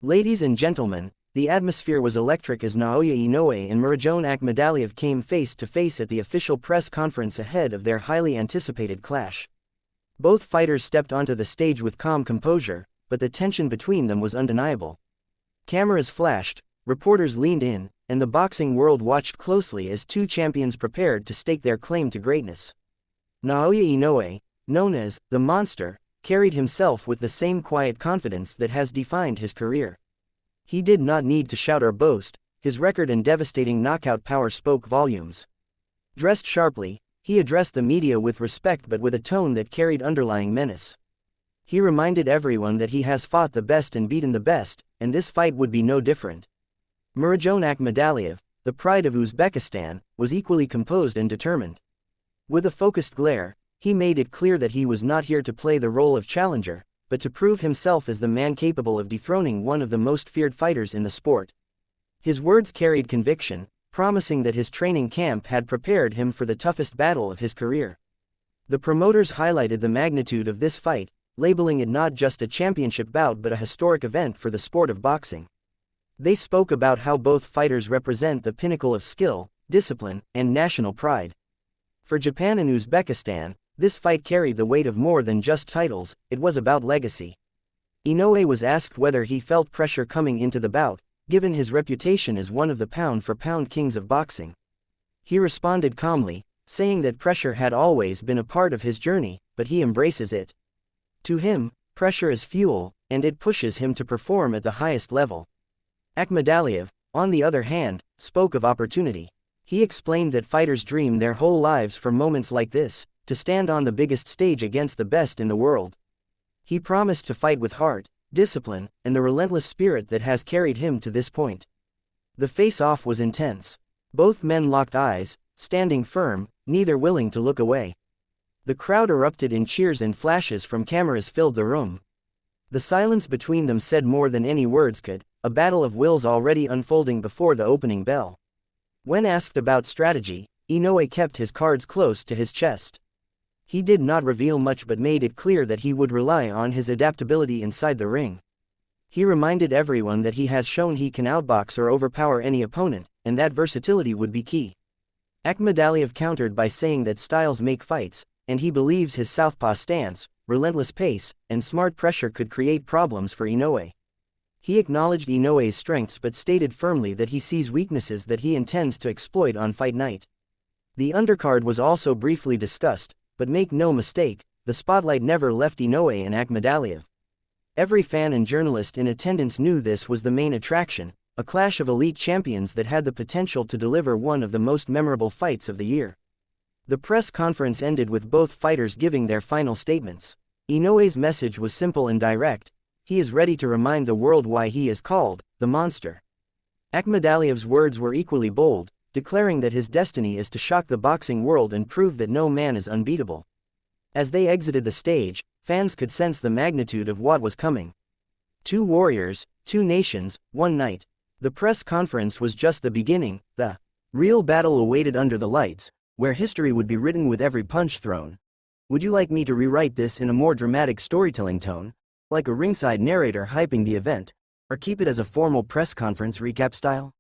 Ladies and gentlemen, the atmosphere was electric as Naoya Inoue and Murodjon Akhmadaliev came face to face at the official press conference ahead of their highly anticipated clash. Both fighters stepped onto the stage with calm composure, but the tension between them was undeniable. Cameras flashed, reporters leaned in, and the boxing world watched closely as two champions prepared to stake their claim to greatness. Naoya Inoue, known as the Monster, carried himself with the same quiet confidence that has defined his career. He did not need to shout or boast, his record and devastating knockout power spoke volumes. Dressed sharply, he addressed the media with respect but with a tone that carried underlying menace. He reminded everyone that he has fought the best and beaten the best, and this fight would be no different. Murodjon Akhmadaliev, the pride of Uzbekistan, was equally composed and determined. With a focused glare, he made it clear that he was not here to play the role of challenger, but to prove himself as the man capable of dethroning one of the most feared fighters in the sport. His words carried conviction, promising that his training camp had prepared him for the toughest battle of his career. The promoters highlighted the magnitude of this fight, labeling it not just a championship bout but a historic event for the sport of boxing. They spoke about how both fighters represent the pinnacle of skill, discipline, and national pride. For Japan and Uzbekistan, this fight carried the weight of more than just titles, it was about legacy. Inoue was asked whether he felt pressure coming into the bout, given his reputation as one of the pound-for-pound kings of boxing. He responded calmly, saying that pressure had always been a part of his journey, but he embraces it. To him, pressure is fuel, and it pushes him to perform at the highest level. Akhmadaliev, on the other hand, spoke of opportunity. He explained that fighters dream their whole lives for moments like this, to stand on the biggest stage against the best in the world. He promised to fight with heart, discipline, and the relentless spirit that has carried him to this point. The face-off was intense. Both men locked eyes, standing firm, neither willing to look away. The crowd erupted in cheers and flashes from cameras filled the room. The silence between them said more than any words could, a battle of wills already unfolding before the opening bell. When asked about strategy, Inoue kept his cards close to his chest. He did not reveal much but made it clear that he would rely on his adaptability inside the ring. He reminded everyone that he has shown he can outbox or overpower any opponent, and that versatility would be key. Akhmadaliev countered by saying that styles make fights, and he believes his southpaw stance, relentless pace, and smart pressure could create problems for Inoue. He acknowledged Inoue's strengths but stated firmly that he sees weaknesses that he intends to exploit on fight night. The undercard was also briefly discussed, but make no mistake, the spotlight never left Inoue and Akhmadaliev. Every fan and journalist in attendance knew this was the main attraction, a clash of elite champions that had the potential to deliver one of the most memorable fights of the year. The press conference ended with both fighters giving their final statements. Inoue's message was simple and direct: he is ready to remind the world why he is called the Monster. Akhmadaliev's words were equally bold, declaring that his destiny is to shock the boxing world and prove that no man is unbeatable. As they exited the stage, fans could sense the magnitude of what was coming. Two warriors, two nations, one night. The press conference was just the beginning. The real battle awaited under the lights, where history would be written with every punch thrown. Would you like me to rewrite this in a more dramatic storytelling tone, like a ringside narrator hyping the event, or keep it as a formal press conference recap style?